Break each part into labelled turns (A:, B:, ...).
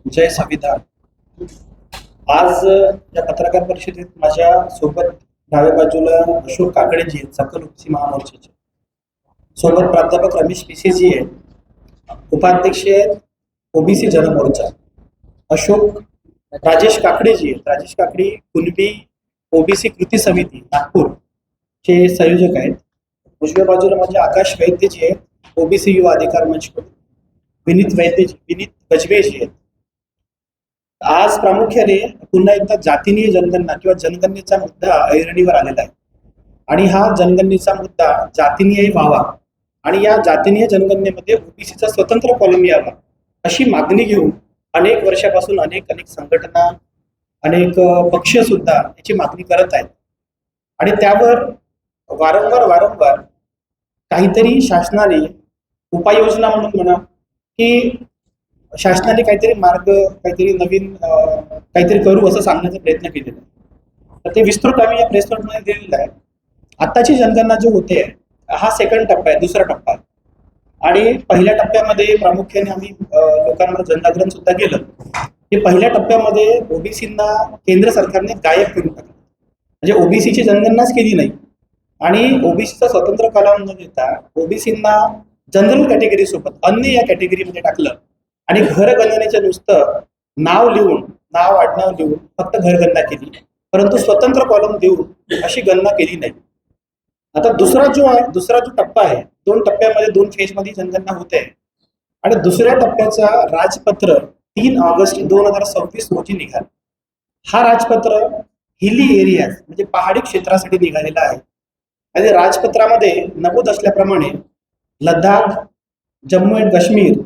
A: जय संविधान. आज या पत्रकार परिषदेत माझ्या सोबत डाव्या बाजूला अशोक काकडेजी आहेत, सकल ओबीसी महामोर्चाचे. सोबत प्राध्यापक रमेश पिसेजी आहेत, उपाध्यक्ष आहेत ओबीसी जनमोर्चा. अशोक राजेश काकडेजी आहेत, राजेश काकडे कुणबी ओबीसी कृती समिती नागपूर चे संयोजक आहेत. उजव्या बाजूला माझे आकाश वैद्यजी आहेत, ओबीसी युवा अधिकार मंच. विनीत गजबेजी आहेत. आज प्रामुख्याने पुन्हा एकदा जातीनीय जनगणना किंवा जनगणनेचा मुद्दा ऐरणीवर आलेला आहे आणि हा जनगणनेचा मुद्दा जातीनीय व्हावा आणि या जातीनीय जनगणनेमध्ये ओबीसीचा स्वतंत्र कॉलम यावा अशी मागणी घेऊन अनेक वर्षापासून अनेक संघटना, अनेक पक्ष सुद्धा याची मागणी करत आहेत आणि त्यावर वारंवार काहीतरी शासनाने उपाययोजना म्हणून म्हणा की शासनाने काहीतरी मार्ग, काहीतरी नवीन काहीतरी करू असं सांगण्याचा प्रयत्न केलेला आहे. तर ते विस्तृत आम्ही या प्रेस नोटमध्ये दिलेलं आहे. आत्ताची जनगणना जो होते हा सेकंड टप्पा आहे, दुसरा टप्पा. आणि पहिल्या टप्प्यामध्ये प्रामुख्याने आम्ही लोकांवर जनजागरण सुद्धा केलं की पहिल्या टप्प्यामध्ये ओबीसींना केंद्र सरकारने गायब करून टाकलं, म्हणजे ओबीसीची जनगणनाच केली नाही आणि ओबीसीचा स्वतंत्र कॉलम न देता ओबीसींना जनरल कॅटेगरी सोबत अन्य या कॅटेगरीमध्ये टाकलं आणि घरगणनेचं नुसतं नाव लिहून, नाव आडनाव लिहून फक्त घरगणना केली, परंतु स्वतंत्र कॉलम देऊन अशी गणना केली नाही. आता दुसरा जो टप्पा आहे, 2 टप्प्यामध्ये 2 फेजमध्ये जनगणना होते आणि दुसऱ्या टप्प्याचा राजपत्र 3 ऑगस्ट 2026 रोजी निघाला. हा राजपत्र हिली एरियाज म्हणजे पहाडी क्षेत्रासाठी निघालेला आहे आणि राजपत्रामध्ये नमूद असल्याप्रमाणे लडाख, जम्मू अँड काश्मीर,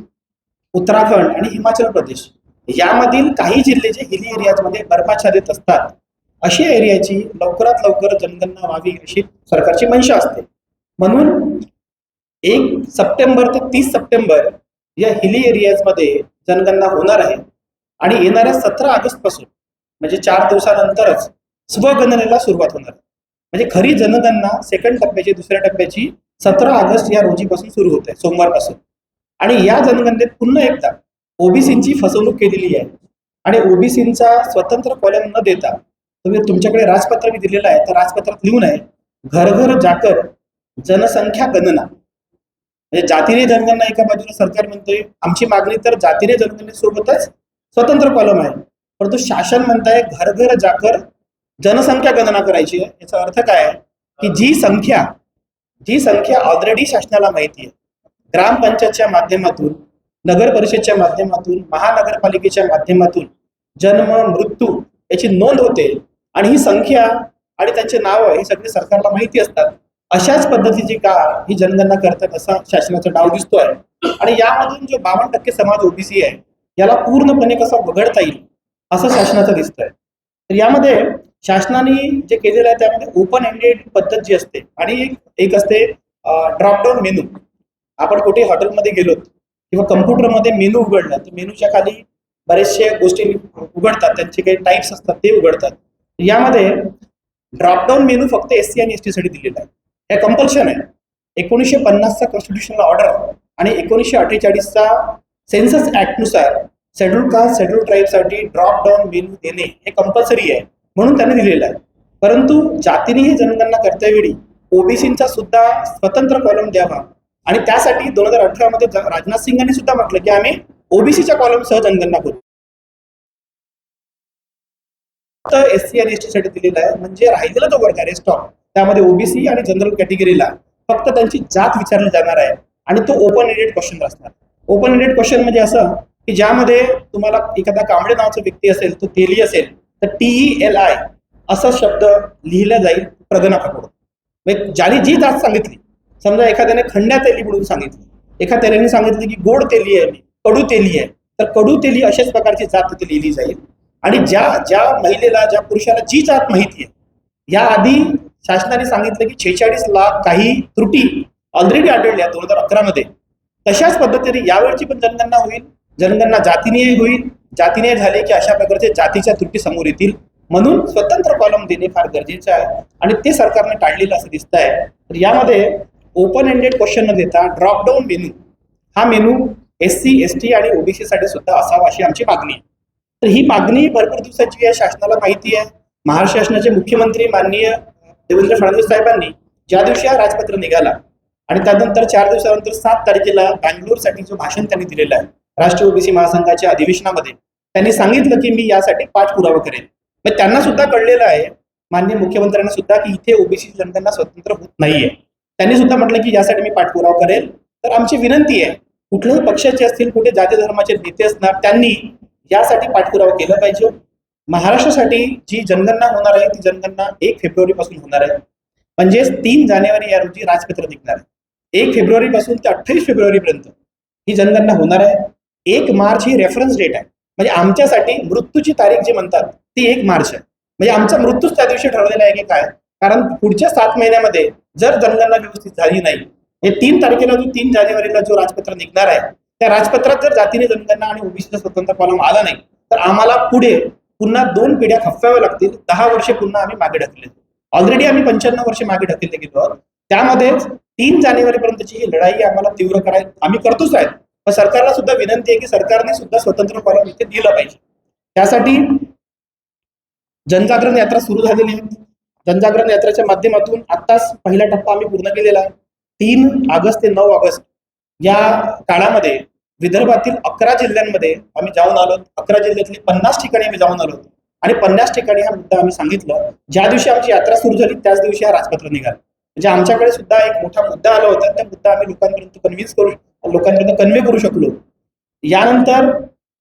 A: उत्तराखंड आणि हिमाचल प्रदेश यामधील काही जिल्हे जे हिली एरियाजमध्ये बर्फाच्छादित असतात अशा एरियाची लवकरात लवकर जनगणना व्हावी अशी सरकारची मनशा असते. म्हणून 1 सप्टेंबर ते 30 सप्टेंबर या हिली एरियाजमध्ये जनगणना होणार आहे आणि येणाऱ्या 17 ऑगस्ट पासून म्हणजे 4 दिवसानंतरच स्वगणनेला सुरुवात होणार आहे. म्हणजे खरी जनगणना सेकंड टप्प्याची, दुसऱ्या टप्प्याची 17 ऑगस्ट या रोजीपासून सुरू होते, सोमवारपासून. आणि या जनगणनेत पुन्हा एकदा ओबीसींची फसवणूक केलेली आहे आणि ओबीसींचा स्वतंत्र कॉलम न देता तुम्ही तुमच्याकडे राजपत्र मी दिलेलं आहे, तर राजपत्रात लिहून आहे घर घर जाकर जनसंख्या गणना. म्हणजे जातीने जनगणना एका बाजूला सरकार म्हणतोय, आमची मागणी तर जातीने जनगणनेसोबतच स्वतंत्र कॉलम आहे, परंतु शासन म्हणताय घर घर जाकर जनसंख्या गणना करायची आहे. याचा अर्थ काय आहे की जी संख्या ऑलरेडी शासनाला माहिती आहे, ग्रामपंचायतच्या माध्यमातून, नगर परिषदच्या माध्यमातून, महानगरपालिकेच्या माध्यमातून जन्म, मृत्यू याची नोंद होते आणि ही संख्या आणि त्यांचे नाव हे सगळे सरकारला माहिती असतात. अशाच पद्धतीची का ही जनगणना करतात असा शासनाचा डाव दिसतोय आणि यामधून जो 52% समाज ओबीसी आहे याला पूर्णपणे कसा वगळता येईल असं शासनाचं दिसतंय. तर यामध्ये शासनाने जे केलेलं आहे त्यामध्ये ओपन एंडेड पद्धत जी असते आणि एक असते ड्रॉपडाऊन मेनू. आपण कुठे हॉटेलमध्ये गेलो किंवा कम्प्युटरमध्ये मेनू उघडला तर मेनूच्या खाली बरेचशा गोष्टी उघडतात, त्यांचे काही टाईप्स असतात ते उघडतात. यामध्ये ड्रॉपडाऊन मेनू फक्त SC आणि ST साठी दिलेला आहे. हे कंपल्शन आहे. 1950चा कॉन्स्टिट्यूशनल ऑर्डर आणि 1948चा सेन्सस ऍक्टनुसार शेड्यूल कास्ट, शेड्यूल ट्राईबसाठी ड्रॉप डाऊन मेनू देणे हे कंपल्सरी आहे, म्हणून त्याने दिलेलं आहे. परंतु जातीने ही जनगणना करतेवेळी ओबीसींचा सुद्धा स्वतंत्र कॉलम द्यावा आणि त्यासाठी 2018 मध्ये राजनाथ सिंगांनी सुद्धा म्हटलं की आम्ही ओबीसीच्या कॉलम सह जनगणना करू. SC आणि ST साठी दिलेला आहे. म्हणजे राहिलेला जो वर्ग आहे रेस्ट ऑफ त्यामध्ये ओबीसी आणि जनरल कॅटेगरीला फक्त त्यांची जात विचारली जाणार आहे आणि तो ओपन एंडेड क्वेश्चन असणार. ओपन एंडेड क्वेश्चन म्हणजे असं की ज्यामध्ये तुम्हाला एखादा कांबळे नावाचा व्यक्ती असेल, तो तेली असेल तर TELI असा शब्द लिहिला जाईल प्रगणकाकडून. ज्याने जी जात सांगितली, समजा एखाद्याने खंड्या तेली म्हणून सांगितली, एखाद्या तेलीने सांगितलं की गोड तेली आहे, कडू तेली आहे, तर कडू तेली अशाच प्रकारची जात तिथे लिहिली जाईल. आणि ज्या महिलेला, ज्या पुरुषाला जी जात माहिती आहे, याआधी शासनाने सांगितलं की 46 लाख काही त्रुटी ऑलरेडी आढळल्या 2011 मध्ये, तशाच पद्धतीने यावेळची पण जनगणना होईल. जनगणना जातीने होईल. जातीने झाले की अशा प्रकारचे जातीच्या त्रुटी समोर येतील, म्हणून स्वतंत्र कॉलम देणे फार गरजेचं आहे आणि ते सरकारने टाळलेलं असं दिसत आहे. तर यामध्ये ओपन एंडेड क्वेश्चन न देता ड्रॉपडाऊन मेनू, हा मेनू SC, ST आणि OBC साठी सुद्धा असावा अशी आमची मागणी आहे. तर ही मागणी भरपूर दिवसाची आहे, शासनाला माहिती आहे. महाराष्ट्र शासनाचे मुख्यमंत्री माननीय देवेंद्र फडणवीस साहेबांनी ज्या दिवशी हा राजपत्र निघाला आणि त्यानंतर 4 दिवसानंतर 7 तारखेला बँगलोरसाठी जो भाषण त्यांनी दिलेलं आहे राष्ट्रीय ओबीसी महासंघाच्या अधिवेशनामध्ये, त्यांनी सांगितलं की मी यासाठी पाठपुरावा करेन. मग त्यांना सुद्धा कळलेलं आहे, माननीय मुख्यमंत्र्यांना सुद्धा, की इथे ओबीसी जनगणना स्वतंत्र होत नाहीये. त्यांनी सुद्धा म्हटलं की यासाठी मी पाठपुरावा करेल. तर आमची विनंती आहे, कुठल्याही पक्षाचे असतील, कुठे जाती धर्माचे नेते असणार, त्यांनी यासाठी पाठपुरावा केला पाहिजे. महाराष्ट्रासाठी जी जनगणना होणार आहे ती जनगणना 1 फेब्रुवारी पासून होणार आहे. म्हणजेच 3 जानेवारी या रोजी राजपत्र निघणार आहे. 1 फेब्रुवारी पासून ते 28 फेब्रुवारी पर्यंत ही जनगणना होणार आहे. 1 मार्च ही रेफरन्स डेट आहे. म्हणजे आमच्यासाठी मृत्यूची तारीख जी म्हणतात ती 1 मार्च आहे. म्हणजे आमचा मृत्यूच त्या दिवशी ठरवलेला आहे की काय, कारण पुढच्या 7 महिन्यामध्ये जर जनगणना व्यवस्थित झाली नाही, हे 3 तारखेला जो 3 जानेवारीला जो राजपत्र निघणार आहे, त्या राजपत्रात जर जातीने जनगणना आणि ओबीसीचा स्वतंत्र कॉलम आला नाही, तर आम्हाला पुढे पुन्हा 2 पिढ्या खपवाव्या लागतील. 10 वर्षे पुन्हा आम्ही मागे ढकलले. ऑलरेडी आम्ही 95 वर्षे मागे ढकलले गेलो आहोत. त्यामध्येच 3 जानेवारी पर्यंतची ही लढाई आम्हाला तीव्र करायला आम्ही करतोच आहेत. पण सरकारला सुद्धा विनंती आहे की सरकारने सुद्धा स्वतंत्र कॉलम इथे दिलं पाहिजे. त्यासाठी जनजागरण यात्रा सुरू झालेली आहे. जनजागरण यात्रेच्या माध्यमातून आत्ताच पहिला टप्पा आम्ही पूर्ण केलेला आहे. 3 ऑगस्ट ते 9 ऑगस्ट या काळामध्ये विदर्भातील 11 जिल्ह्यांमध्ये आम्ही जाऊन आलो. 11 जिल्ह्यातली 50 ठिकाणी आम्ही जाऊन आलो आणि 50 ठिकाणी हा मुद्दा आम्ही सांगितलं. ज्या दिवशी आमची यात्रा सुरू झाली त्याच दिवशी हा राजपत्र निघाला. म्हणजे आमच्याकडे सुद्धा एक मोठा मुद्दा आला होता. त्या मुद्दा आम्ही लोकांपर्यंत कन्व्हे करू शकलो. यानंतर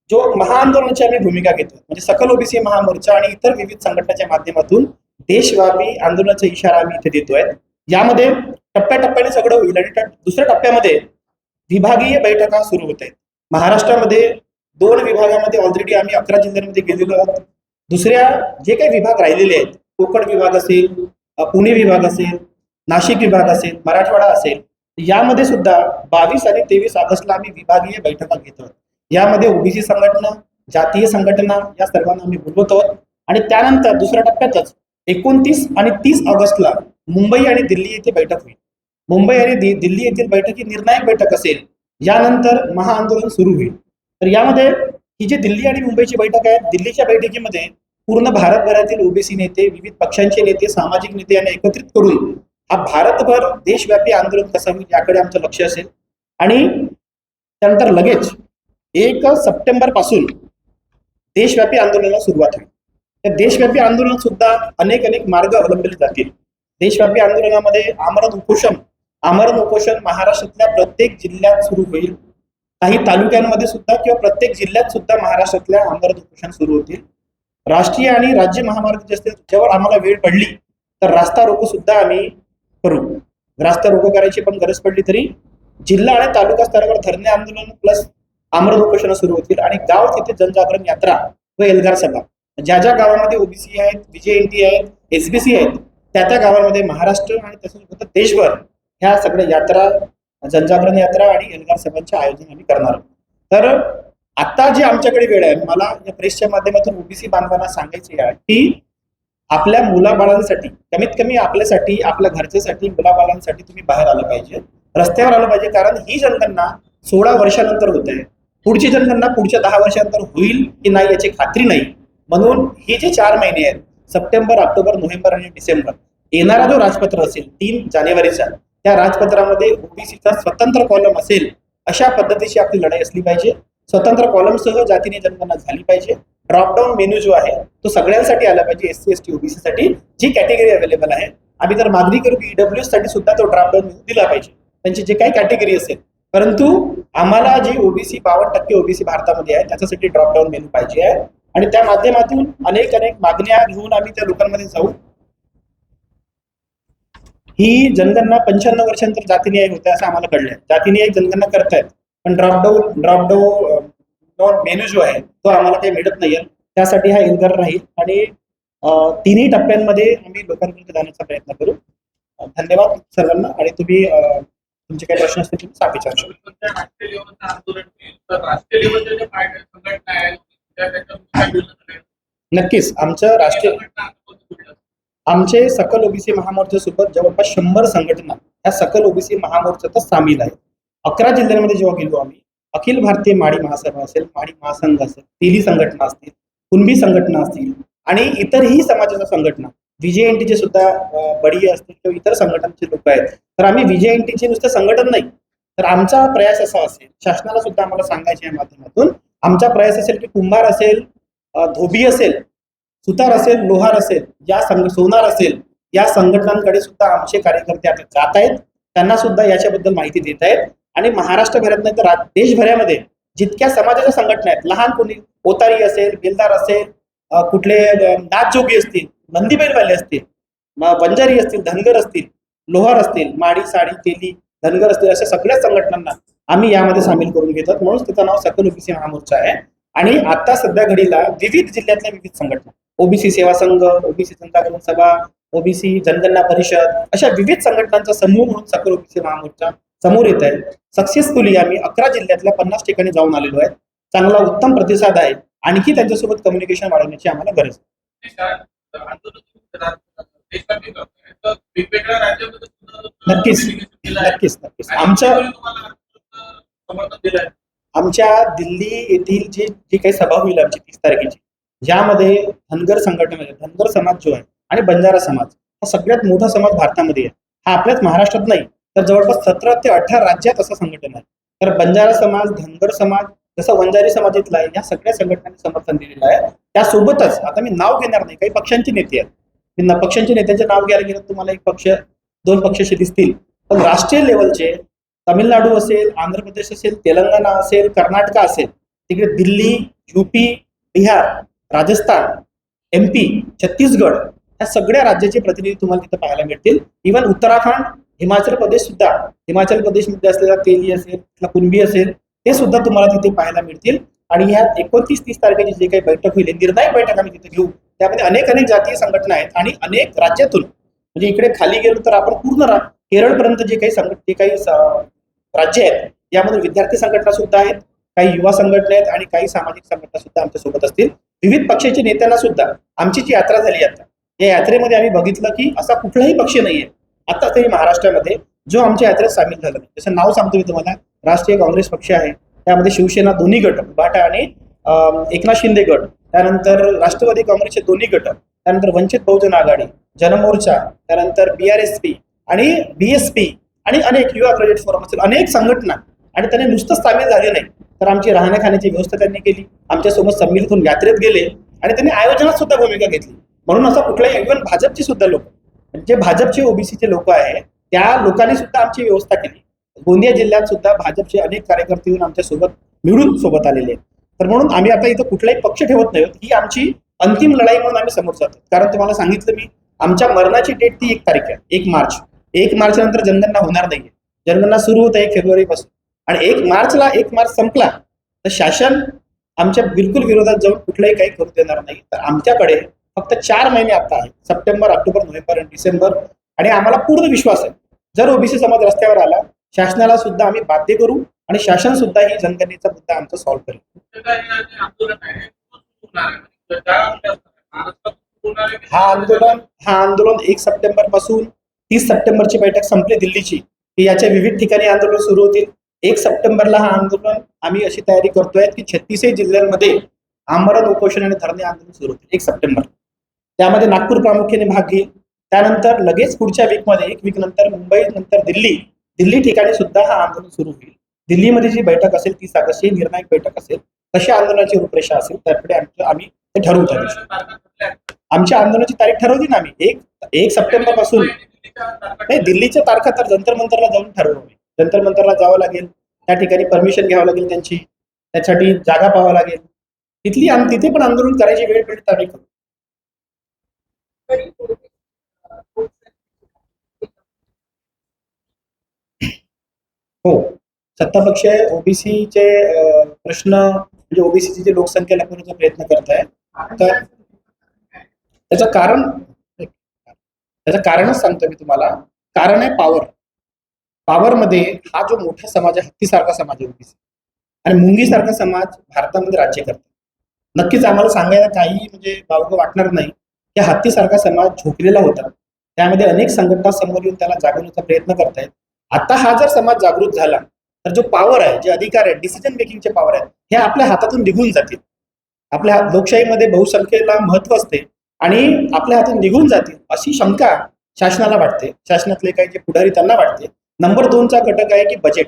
A: जो महाआंदोलनाची आम्ही भूमिका घेतो, म्हणजे सकल ओबीसी महामोर्चा आणि इतर विविध संघटनांच्या माध्यमातून देशव्यापी आंदोलनाचा इशारा आम्ही इथे देतोय. यामध्ये टप्प्याटप्प्याने सगळं होईल आणि दुसऱ्या टप्प्यामध्ये विभागीय बैठका सुरू होत आहेत. महाराष्ट्रामध्ये 2 विभागामध्ये ऑलरेडी आम्ही 11 जिल्ह्यांमध्ये गेलेलो आहोत. दुसऱ्या जे काही विभाग राहिलेले आहेत, कोकण विभाग असेल, पुणे विभाग असेल, नाशिक विभाग असेल, मराठवाडा असेल, यामध्ये सुद्धा 22 आणि 23 ऑगस्टला आम्ही विभागीय बैठका घेतो. यामध्ये ओबीसी संघटना, जातीय संघटना या सर्वांना आम्ही बोलवत आहोत. आणि त्यानंतर दुसऱ्या टप्प्यातच 29 आणि 30 ऑगस्टला मुंबई आणि दिल्ली येथे बैठक होईल. मुंबई आणि दिल्ली येथील बैठक ही निर्णायक बैठक असेल. यानंतर महाआंदोलन सुरू होईल. तर यामध्ये ही जी दिल्ली आणि मुंबईची बैठक आहे, दिल्लीच्या बैठकीमध्ये पूर्ण भारतभरातील ओबीसी नेते, विविध पक्षांचे नेते, सामाजिक नेते यांना एकत्रित करून हा भारतभर देशव्यापी आंदोलन कसं होईल याकडे आमचं लक्ष असेल. आणि त्यानंतर लगेच 1 सप्टेंबर पासून देशव्यापी आंदोलनाला सुरुवात होईल. त्या देशव्यापी आंदोलनात सुद्धा अनेक मार्ग अवलंबले जातील. देशव्यापी आंदोलनामध्ये आमरण उपोषण महाराष्ट्रातल्या प्रत्येक जिल्ह्यात सुरू होईल. काही तालुक्यांमध्ये सुद्धा किंवा प्रत्येक जिल्ह्यात सुद्धा महाराष्ट्रातल्या आमरण उपोषण सुरू होतील. राष्ट्रीय आणि राज्य महामार्ग जे असतील त्याच्यावर आम्हाला वेळ पडली तर रास्ता रोको सुद्धा आम्ही करू. रास्ता रोको करायची पण गरज पडली तरी जिल्हा आणि तालुका स्तरावर धरणे आंदोलन प्लस आमरण उपोषण सुरू होतील. आणि गाव तिथे जनजागरण यात्रा व एल्गार सभा, ज्या ज्या गावामध्ये ओबीसी आहेत, BJNT आहेत, SBC आहेत, त्या गावांमध्ये महाराष्ट्र आणि तसंच देशभर ह्या सगळ्या यात्रा, जनजागरण यात्रा आणि एल्गार सभांचे आयोजन आम्ही करणार आहोत. तर आता जी आमच्याकडे वेळ आहे, मला या प्रेसच्या माध्यमातून ओबीसी बांधवांना सांगायचे आहे की आपल्या मुलाबाळांसाठी, कमीत कमी आपल्यासाठी, आपल्या घरच्यासाठी, मुलाबाळांसाठी तुम्ही बाहेर आलं पाहिजे, रस्त्यावर आलं पाहिजे. कारण ही जनगणना 16 वर्षानंतर होत आहे. पुढची जनगणना पुढच्या 10 वर्षानंतर होईल की नाही याची खात्री नाही. म्हणून ही जे 4 महिने आहेत, सप्टेंबर, ऑक्टोबर, नोव्हेंबर आणि डिसेंबर, येणारा जो राजपत्र असेल 3 जानेवारीचा, त्या राजपत्रामध्ये ओबीसीचा स्वतंत्र कॉलम असेल अशा पद्धतीची आपली लढाई असली पाहिजे. स्वतंत्र कॉलमसह जातीने जनगणना झाली पाहिजे. ड्रॉपडाऊन मेन्यू जो आहे तो सगळ्यांसाठी आला पाहिजे. SC, ST, OBC साठी जी कॅटेगरी अवेलेबल आहे, आम्ही तर मागणी करू की EWS साठी सुद्धा तो ड्रॉपडाऊन मेन्यू दिला पाहिजे, त्यांची जे काही कॅटेगरी असेल. परंतु आम्हाला जी ओबीसी 52% ओबीसी भारतामध्ये आहे त्याच्यासाठी ड्रॉपडाऊन मेन्यू पाहिजे आहे. आणि त्या माध्यमातून अनेक मागण्या घेऊन आम्ही त्या लोकांमध्ये जाऊ. ही जनगणना 95 वर्षांतर जातीनिहाय होते असं आम्हाला कळलंय. जातीनिहाय जनगणना करतायत पण ड्रॉपडाऊन मेन्यू जो आहे तो आम्हाला काही मिळत नाहीये. त्यासाठी हा एल्गार राहील आणि 3ही टप्प्यांमध्ये आम्ही लोकांपर्यंत जाण्याचा प्रयत्न करू. धन्यवाद सर्वांना. आणि तुम्ही तुमचे काही प्रश्न असतील तुम्ही सांग विचारू शकता. नक्कीच आमचे सकल ओबीसी महामोर्चासोबत जवळपास 100 संघटना ह्या सकल ओबीसी महामोर्चातच सामील आहेत. 11 जिल्ह्यांमध्ये जेव्हा गेलो आम्ही अखिल भारतीय माडी महासभा असेल, माडी महासंघ असेल, तेली संघटना असतील, कुणबी संघटना असतील आणि इतरही समाजाच्या संघटना, VJNTचे सुद्धा बडी असतील किंवा इतर संघटनांचे लोक आहेत. तर आम्ही VJNTचे नुसतं संघटन नाही, तर आमचा प्रयास असा असेल, शासनाला सुद्धा आम्हाला सांगायचे या माध्यमातून, आमचा प्रयास असेल की कुंभार असेल, धोबी असेल, सुतार असेल, लोहार असेल, सोनार असेल, या संघटनांकडे सुद्धा आमचे कार्यकर्ते आता जात आहेत, त्यांना सुद्धा याच्याबद्दल माहिती देत आहेत. आणि महाराष्ट्रभरात नाही तर देशभरामध्ये जितक्या समाजाच्या संघटना आहेत, लहान कोणी ओतारी असेल, बेलदार असेल, कुठले नाथजोगी असतील, नंदीबैलवाले असतील, बंजारी असतील, धनगर असतील, लोहार असतील, माडी, साडी, तेली, धनगर असतील, अशा सगळ्या संघटनांना आम्ही यामध्ये सामील करून घेतात. म्हणून त्याचं नाव सकल ओबीसी महामोर्चा आहे. आणि आता सध्या घडीला विविध जिल्ह्यातल्या विविध संघटना, ओबीसी सेवा संघ, ओबीसी जनता सभा, ओबीसी जनगणना परिषद, अशा विविध संघटनांचा समूह म्हणून सकल ओबीसी महामोर्चा समोर येत आहे. सक्सेसफुली आम्ही 11 जिल्ह्यातल्या 50 ठिकाणी जाऊन आलेलो आहे. चांगला उत्तम प्रतिसाद आहे. आणखी त्यांच्यासोबत कम्युनिकेशन वाढवण्याची आम्हाला गरज आहे. नक्कीच नक्कीच नक्कीच आमच्या दिल्ली येथील जी काही सभा होईल आमची 30 तारखेची, ज्यामध्ये धनगर संघटनेमध्ये धनगर समाज जो आहे आणि बंजारा समाज हा सगळ्यात मोठा समाज भारतामध्ये आहे. हा आपल्याच महाराष्ट्रात नाही तर जवळपास 17 ते 18 राज्यात असं संघटन आहे. तर बंजारा समाज, धनगर समाज, जसं वंजारी समाजातला आहे, या सगळ्या संघटनांनी समर्थन दिलेलं आहे. त्यासोबतच आता मी नाव घेणार नाही, काही पक्षांची नेते आहेत, मी पक्षांच्या नेत्यांचे नाव घ्यायला गेलं तुम्हाला एक पक्ष 2 पक्षाचे दिसतील, पण राष्ट्रीय लेवलचे तामिळनाडू असेल, आंध्र प्रदेश असेल, तेलंगणा असेल, कर्नाटक असेल, तिकडे दिल्ली, UP, बिहार, राजस्थान, MP, छत्तीसगड, या सगळ्या राज्याचे प्रतिनिधी तुम्हाला तिथे पाहायला मिळतील. इव्हन उत्तराखंड, हिमाचल प्रदेश सुद्धा, हिमाचल प्रदेशमध्ये असलेला तेली असेल, कुणबी असेल, ते सुद्धा तुम्हाला तिथे पाहायला मिळतील. आणि ह्या 29-30 तारखेची जे काही बैठक होईल, निर्णायक बैठक आम्ही तिथे घेऊ. त्यामध्ये अनेक जातीय संघटना आहेत आणि अनेक राज्यातून, म्हणजे इकडे खाली गेलो तर आपण पूर्ण केरळपर्यंत जे काही राज्य आहेत, यामध्ये विद्यार्थी संघटना सुद्धा आहेत, काही युवा संघटना आहेत आणि काही सामाजिक संघटना सुद्धा आमच्या सोबत असतील. विविध पक्षाच्या नेत्यांना सुद्धा आमची जी यात्रा झाली आता, या यात्रेमध्ये आम्ही बघितलं की असा कुठलाही पक्ष नाहीये आता तरी महाराष्ट्रामध्ये जो आमच्या यात्रेत सामील झाला नाही. जसं नाव सांगतो मी तुम्हाला, राष्ट्रीय काँग्रेस पक्ष आहे, त्यामध्ये शिवसेना दोन्ही गट, उभाटा आणि एकनाथ शिंदे गट, त्यानंतर राष्ट्रवादी काँग्रेसचे दोन्ही गट, त्यानंतर वंचित बहुजन आघाडी, जनमोर्चा, त्यानंतर BRSP आणि BSP आणि अनेक युवा क्रेडिट फोरम असतील, अनेक संघटना. आणि त्यांनी नुसतंच सामील झाले नाही तर आमची राहण्या खाण्याची व्यवस्था त्यांनी केली, आमच्यासोबत सम्मिलित होऊन यात्रेत गेले आणि त्यांनी आयोजनात सुद्धा भूमिका घेतली. म्हणून असं कुठल्याही, इव्हन भाजपची सुद्धा लोक, जे भाजपचे ओबीसीचे लोक आहेत, त्या लोकांनी सुद्धा आमची व्यवस्था केली. गोंदिया जिल्ह्यात सुद्धा भाजपचे अनेक कार्यकर्ते येऊन आमच्या सोबत मिळून सोबत आलेले आहेत. तर म्हणून आम्ही आता इथं कुठलाही पक्ष ठेवत नाही, ही आमची अंतिम लढाई म्हणून आम्ही समोर जातो. कारण तुम्हाला सांगितलं मी, आमच्या मरणाची डेट ती 1 तारीख आहे, 1 मार्च. 1 मार्च नंतर जनगणना होणार नाहीये. जनगणना सुरू होत आहे 1 फेब्रुवारीपासून आणि 1 मार्च संपला तर शासन आमच्या बिलकुल विरोधात जाऊन कुठलंही काही करू देणार नाही. तर आमच्याकडे फक्त 4 महिने आता आहे, सप्टेंबर, ऑक्टोबर, नोव्हेंबर आणि डिसेंबर. आणि आम्हाला पूर्ण विश्वास आहे, जर ओबीसी समाज रस्त्यावर आला, शासनाला सुद्धा आम्ही बाध्य करू आणि शासन सुद्धा ही जनगणनेचा मुद्दा आमचा सॉल्व्ह करेल. हा आंदोलन 1 सप्टेंबर पासून 30 सप्टेंबरची बैठक संपली दिल्लीची, की याच्या विविध ठिकाणी आंदोलन सुरू होतील. 1 सप्टेंबरला हा आंदोलन आम्ही अशी तयारी करतोय की 36 जिल्ह्यांमध्ये आमरण उपोषण आणि धरणे आंदोलन सुरू होतील 1 सप्टेंबर. त्यामध्ये नागपूर प्रामुख्याने भाग घेईल. त्यानंतर लगेच पुढच्या वीकमध्ये 1 वीक नंतर मुंबई, नंतर दिल्ली ठिकाणी सुद्धा हा आंदोलन सुरू होईल. दिल्लीमध्ये जी बैठक असेल 30 ऑगस्टची निर्णायक बैठक असेल, कशा आंदोलनाची रूपरेषा असेल त्याकडे आम्ही ते ठरवू. आमच्या आंदोलनाची तारीख ठरवली ना आम्ही 1 सप्टेंबर पासून. नाही, दिल्लीच्या तारखा तर जंतर मंतरला जाऊन ठरवू. जंतर मंतरला जावं लागेल, त्या ठिकाणी परमिशन घ्यावं लागेल त्यांची, त्यासाठी जागा पाहावं लागेल. तिथे पण आंदोलन करायची वेळ पडली तर आम्ही करू. हो, सत्तापक्ष ओबीसीचे प्रश्न म्हणजे ओबीसीची जी लोकसंख्या लपवण्याचा प्रयत्न करत आहे. तर त्याचं कारणच सांगतो मी तुम्हाला. कारण आहे पॉवरमध्ये हा जो मोठा समाज आहे, हत्तीसारखा समाज आहे ओबीसी, आणि मुंगीसारखा समाज भारतामध्ये राज्य करतो. नक्कीच आम्हाला सांगायला काही म्हणजे बावगं वाटणार नाही की हत्तीसारखा समाज झोपलेला होता. त्यामध्ये अनेक संघटना समोर येऊन त्याला जागवण्याचा प्रयत्न करतायत. आता हा जर समाज जागृत झाला तर जो पॉवर आहे, जे अधिकार आहे, डिसिजन मेकिंगचे पॉवर आहेत, हे आपल्या हातातून निघून जातील. आपल्या लोकशाहीमध्ये बहुसंख्येला महत्व असते आणि आपल्या हातून निघून जातील अशी शंका शासनाला वाटते, शासनातले काही जे पुढारी त्यांना वाटते. नंबर 2चा घटक आहे की बजेट.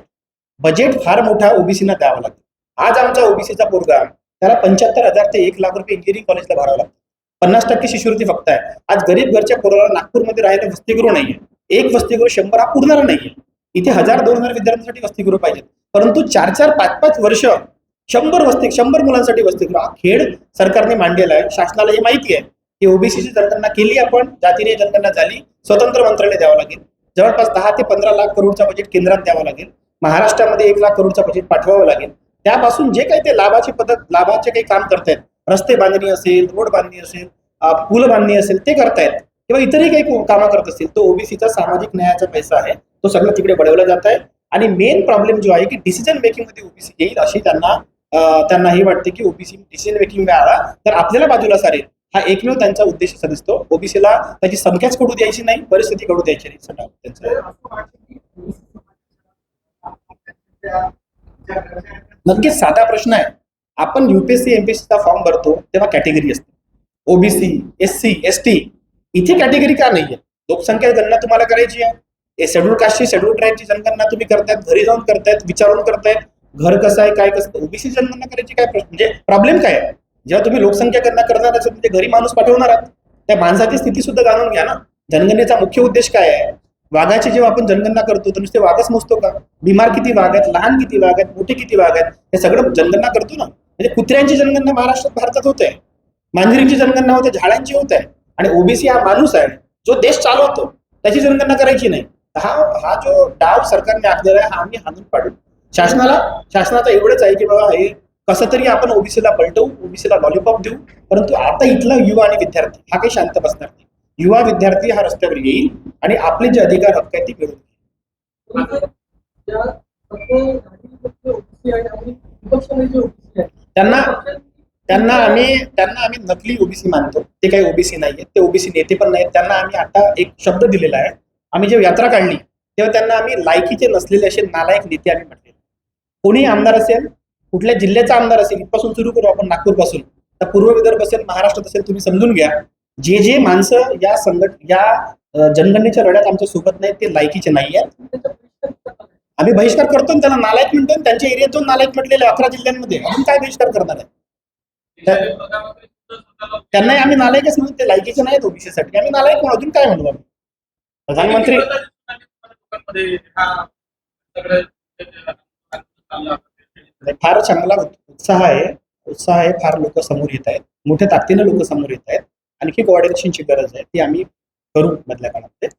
A: बजेट फार मोठा ओबीसीना द्यावा लागतो. आज आमचा ओबीसीचा पोरगा त्याला 75,000 ते 1,00,000 रुपये इंजिनिअरिंग कॉलेजला भरावं लागतं. 50% शिष्यवृत्ती फक्त आहे. आज गरीब घरच्या पोराला नागपूरमध्ये राहायला वसतिगृह नाहीये. एक वसतिगृह 100 हा पुरणार नाहीये. इथे 1,000-2,000 विद्यार्थ्यांसाठी वसतिगृह पाहिजेत, परंतु 4-4, 5-5 वर्ष 100 मुलांसाठी वसतिगृह हा खेळ सरकारने मांडलेला आहे. शासनाला हे माहिती आहे की ओबीसीची जनगणना केली आपण, जातीय जनगणना झाली, स्वतंत्र मंत्रालय द्यावं लागेल. जवळपास 10 ते 15 लाख करोडचा बजेट केंद्रात द्यावं लागेल. महाराष्ट्रामध्ये 1 लाख करोडचा बजेट पाठवावं लागेल. त्यापासून जे काही ते लाभाचे काही काम करतायत, रस्ते बांधणी असेल, रोड बांधणी असेल, पूल बांधणी असेल, ते करतायत किंवा इतरही काही कामं करत असतील, तो ओबीसीचा सामाजिक न्यायाचा पैसा आहे, तो सगळं तिकडे वळवला जात आहे. आणि मेन प्रॉब्लेम जो आहे की डिसिजन मेकिंग मध्ये ओबीसी येईल अशी त्यांना हे वाटते की ओबीसी डिसिजन मेकिंग मिळाला तर आपल्याला बाजूला सारेल. हा एकमेव त्यांचा उद्देश असा दिसतो. ओबीसीला त्याची संख्याच कळू द्यायची नाही, परिस्थिती कळू द्यायची नाही, सगळं त्यांचं. नक्कीच साधा प्रश्न आहे. आपण युपीएससी एमपीएससीचा फॉर्म भरतो तेव्हा कॅटेगरी असते, ओबीसी, एससी, एसटी. इथे कॅटेगरी का नाहीये? लोकसंख्या गणना तुम्हाला करायची आहे, शेड्यूल कास्टची, शेड्यूल ट्राईबची जनगणना तुम्ही करतायत, घरी जाऊन करतायत, विचारून करतायत, घर कसं आहे, काय कसं. ओबीसी जनगणना करायची काय प्रश्न, म्हणजे प्रॉब्लेम काय आहे? जेव्हा तुम्ही लोकसंख्या गणना करणार असेल म्हणजे घरी माणूस पाठवणार आहात, त्या माणसाची स्थिती सुद्धा जाणून घ्या ना. जनगणनेचा मुख्य उद्देश काय आहे? वाघाची जेव्हा आपण जनगणना करतो तर नुसते वाघच मोजतो का? बिमार किती वाघ आहेत, लहान किती वाघ आहेत, मोठे किती वाघ आहेत, हे सगळं जनगणना करतो ना. म्हणजे कुत्र्यांची जनगणना भारतात होते, मांजरींची जनगणना होते, झाडांची होत आहे. आणि ओबीसी हा माणूस आहे जो देश चालवतो, त्याची जनगणना करायची नाही. हा जो डाव सरकारने आखलेला आहे हा आम्ही हाणून पाडू. शासनाचं एवढंच आहे की बाबा हे कसं तरी आपण ओबीसीला पलटवू, ओबीसीला लॉलीपॉप देऊ. परंतु आता इथला युवा आणि विद्यार्थी हा काही शांत बसणार नाही. युवा विद्यार्थी हा रस्त्यावर येईल आणि आपले जे अधिकार हक्क आहेत ते मिळवून त्यांना आम्ही नकली ओबीसी मानतो. ते काही ओबीसी नाहीये, ते ओबीसी नेते पण नाहीत. त्यांना आम्ही आता एक शब्द दिलेला आहे. आम्ही जेव्हा यात्रा काढली तेव्हा त्यांना आम्ही लायकीचे नसलेले असे नालायक नेते आम्ही म्हटले. कोणी आमदार असेल, कुठल्या जिल्ह्याचा आमदार असेल, इथपासून सुरू करू आपण नागपूर पासून, तर पूर्व विदर्भ असेल, महाराष्ट्रात असेल, तुम्ही समजून घ्या, जे माणसं या जनगणनेच्या लढ्यात आमच्या सोबत नाहीत ते लायकीचे नाही आहेत. आम्ही बहिष्कार करतो, त्यांना नालायक म्हणतो. त्यांच्या एरियातून नालायक म्हटलेले 11 जिल्ह्यांमध्ये अजून काय बहिष्कार करणार आहे? त्यांनाही आम्ही नालायकच म्हणून, ते लायकीचे नाहीत ओबीसीसाठी, आम्ही नालायक म्हणून अजून काय म्हणू आम्ही? प्रधानमंत्री फार चांगला उत्साह आहे, फार लोक समोर येत आहेत, मोठ्या ताकदीने लोक समोर येत आहेत. आणखी कोऑर्डिनेशनची गरज आहे, ती आम्ही करू मधल्या काळामध्ये.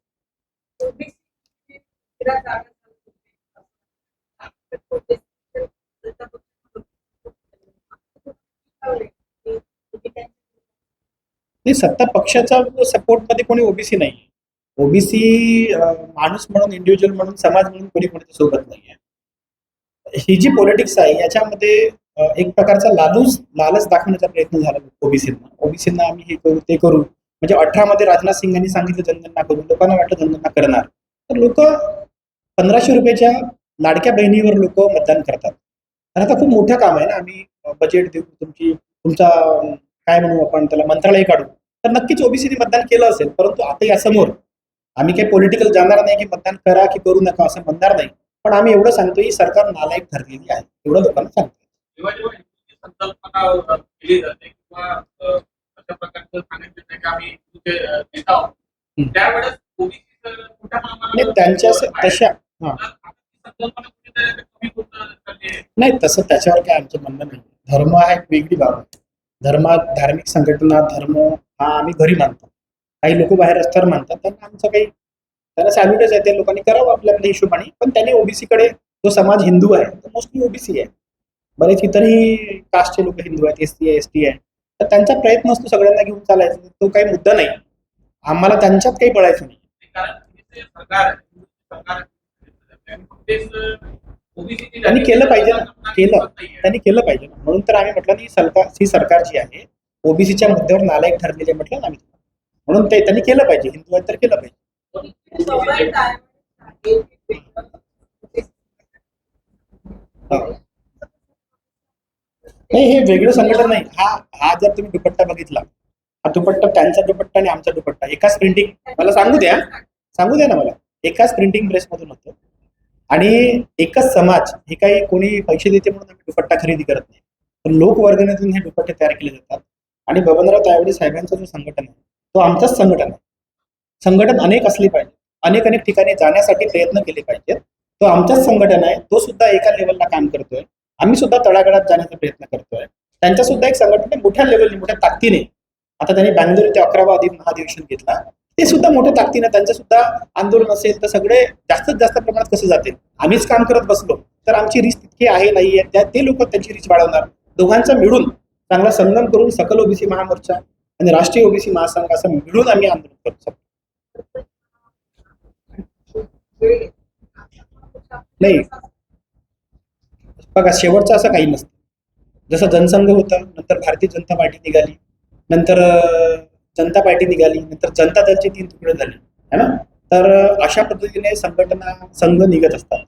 A: सत्ता पक्षाचा सपोर्ट मध्ये कोणी ओबीसी नाही. ओबीसी माणूस म्हणून, इंडिव्हिज्युअल म्हणून, समाज म्हणून कोणी कोणाच्या सोबत नाहीये. ही जी पॉलिटिक्स आहे याच्यामध्ये एक प्रकारचा लालच दाखवण्याचा प्रयत्न झाला ओबीसींना आम्ही हे करू ते करू. म्हणजे 18 मध्ये राजनाथ सिंगांनी सांगितलं जनगणना करू, लोकांना वाटलं जनगणना करणार, तर लोक 1500 रुपयाच्या लाडक्या बहिणीवर लोक मतदान करतात. तर आता खूप मोठं काम आहे ना. आम्ही बजेट देऊ, तुमचा काय म्हणू आपण त्याला, मंत्रालय काढू, तर नक्कीच ओबीसीने मतदान केलं असेल. परंतु आता यासमोर आम्ही काही पॉलिटिकल जाणार नाही की मतदान करा की करू नका असं म्हणणार नाही. पण आम्ही एवढं सांगतो की सरकार नालायक ठरलेली आहे, एवढं लोकांना सांगतो. त्यांच्या तशा नाही, तसं त्याच्यावर काय आमचं म्हणणं नाही. धर्म हा एक वेगळी बाब आहे. धार्मिक संघटना, धर्म हा आम्ही घरी मानतो. काही लोक बाहेर रस्त्यावर मानतात, त्यांना आमचं काही त्यांना सॅल्युटच आहे, त्या लोकांनी करावं आपल्या हिशोबाने. पण त्यांनी ओबीसी कडे, जो समाज हिंदू आहे तो मोस्टली ओबीसी आहे, बरेच इतरही कास्टचे लोक हिंदू आहेत, एससी आहे, एसटी आहे, तर त्यांचा प्रयत्न असतो सगळ्यांना घेऊन चालायचा. तो काही मुद्दा नाही, आम्हाला त्यांच्यात काही पडायचं नाही. त्यांनी केलं पाहिजे ना, त्यांनी केलं पाहिजे ना. म्हणून तर आम्ही म्हटलं ही सरकार जी आहे ओबीसीच्या मुद्द्यावर नालायक ठरलेले म्हटलं ना आम्ही, म्हणून ते त्यांनी केलं पाहिजे. हिंदू आहेत तर केलं पाहिजे. नाही, हे वेगळं संघटन नाही. हा हा जर तुम्ही दुपट्टा बघितला, हा दुपट्टा त्यांचा दुपट्टा आणि आमचा दुपट्टा एकाच प्रिंटिंग, मला सांगू द्या ना मला, एकाच प्रिंटिंग प्रेस मधून होतं. आणि एकच समाज, हे काही कोणी पैसे देते म्हणून आम्ही दुपट्टा खरेदी करत नाही, तर लोकवर्गणीतून हे दुपट्टे तयार केले जातात. आणि बबनराव तायवाडे साहेबांचं जो संघटन आहे तो आमचंच संघटन आहे. संघटन अनेक असले पाहिजे, अनेक अनेक ठिकाणी जाण्यासाठी प्रयत्न केले पाहिजेत. तो आमचाच संघटन आहे, तो सुद्धा एका लेवलला काम करतोय. आम्ही सुद्धा तळागाळात जाण्याचा प्रयत्न करतोय. त्यांच्या सुद्धा एक संघटन आहे मोठ्या लेवलने, मोठ्या ताकदीने. आता त्यांनी बँगलोर ते 11वा महाधिवेशन घेतला, ते सुद्धा मोठ्या ताकदीने, त्यांचं सुद्धा आंदोलन असेल तर सगळे जास्तीत जास्त प्रमाणात कसं जातील. आम्हीच काम करत बसलो तर आमची रीच तितकी आहे नाही आहे, त्या ते लोक त्यांची रीच वाढवणार. दोघांचा मिळून चांगला संगम करून सकल ओबीसी महामोर्चा आणि राष्ट्रीय ओबीसी महासंघ असं मिळून आम्ही आंदोलन करू शकतो. नाही बघा, शेवटचं असं काही नसतं. जसं जनसंघ होतं, नंतर भारतीय जनता पार्टी निघाली, नंतर जनता पार्टी निघाली, नंतर जनता दलचे 3 तुकडे झाले, है ना. तर अशा पद्धतीने संघटना संघ निघत असतात.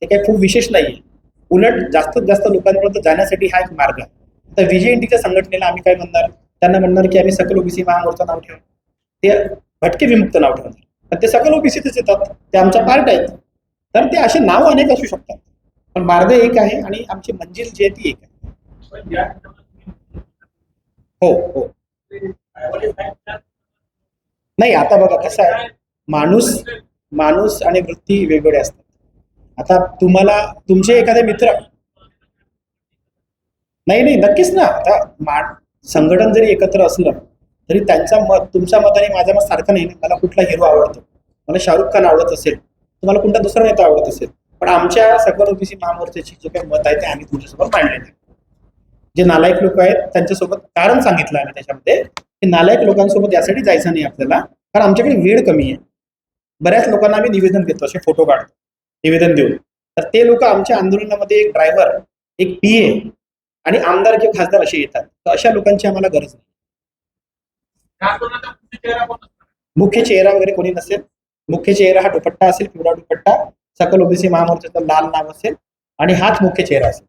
A: हे काही खूप विशेष नाहीये. उलट जास्तीत जास्त लोकांपर्यंत जाण्यासाठी हा एक मार्ग आहे. तर विजय इंडीच्या संघटनेला आम्ही काय म्हणणार, त्यांना म्हणणार की आम्ही सकल ओबीसी महामोर्चा नाव ठेवू, ते भटके विमुक्त नाव ठेवणार, पण ते सकल ओबीसीतच येतात, ते आमच्या पार्ट आहेत. तर ते असे नाव अनेक असू शकतात, पण मार्ग एक आहे आणि आमची मंजिल जी आहे ती एक आहे. हो हो. नाही, आता बघा कसं आहे, माणूस माणूस आणि वृत्ती वेगवेगळे असतात. आता तुम्हाला तुमचे एखादे मित्र, नाही नाही, नक्कीच ना. आता संघटन जरी एकत्र असलं तरी त्यांचा मत तुमच्या मत आणि माझं मत सारखं नाही ना. मला कुठला हिरो आवडतो, मला शाहरुख खान आवडत असेल, तुम्हाला कोणता दुसरा नेता आवडत असेल, पण आमच्या सकल ओबीसी महामोर्चाची जे काही मत आहे ते आम्ही तुमच्यासोबत मांडलेले. जे नालायक लोक आहेत त्यांच्यासोबत कारण सांगितलं आम्ही त्याच्यामध्ये की नालायक लोकांसोबत यासाठी जायचं नाही आपल्याला, कारण आमच्याकडे वेळ कमी आहे. बऱ्याच लोकांना आम्ही निवेदन देतो, असे फोटो काढतो निवेदन देऊन. तर ते लोक आमच्या आंदोलनामध्ये एक ड्रायव्हर, एक पीए आणि आमदार किंवा खासदार असे येतात. तर अशा लोकांची आम्हाला गरज नाही. मुख्य चेहरा वगैरे कोणी नसेल. मुख्य चेहरा हा दुपट्टा असेल, पिवळा दुपट्टा, सकल ओबीसी महामोर्चाचं लाल नाव असेल आणि हाच मुख्य चेहरा असेल.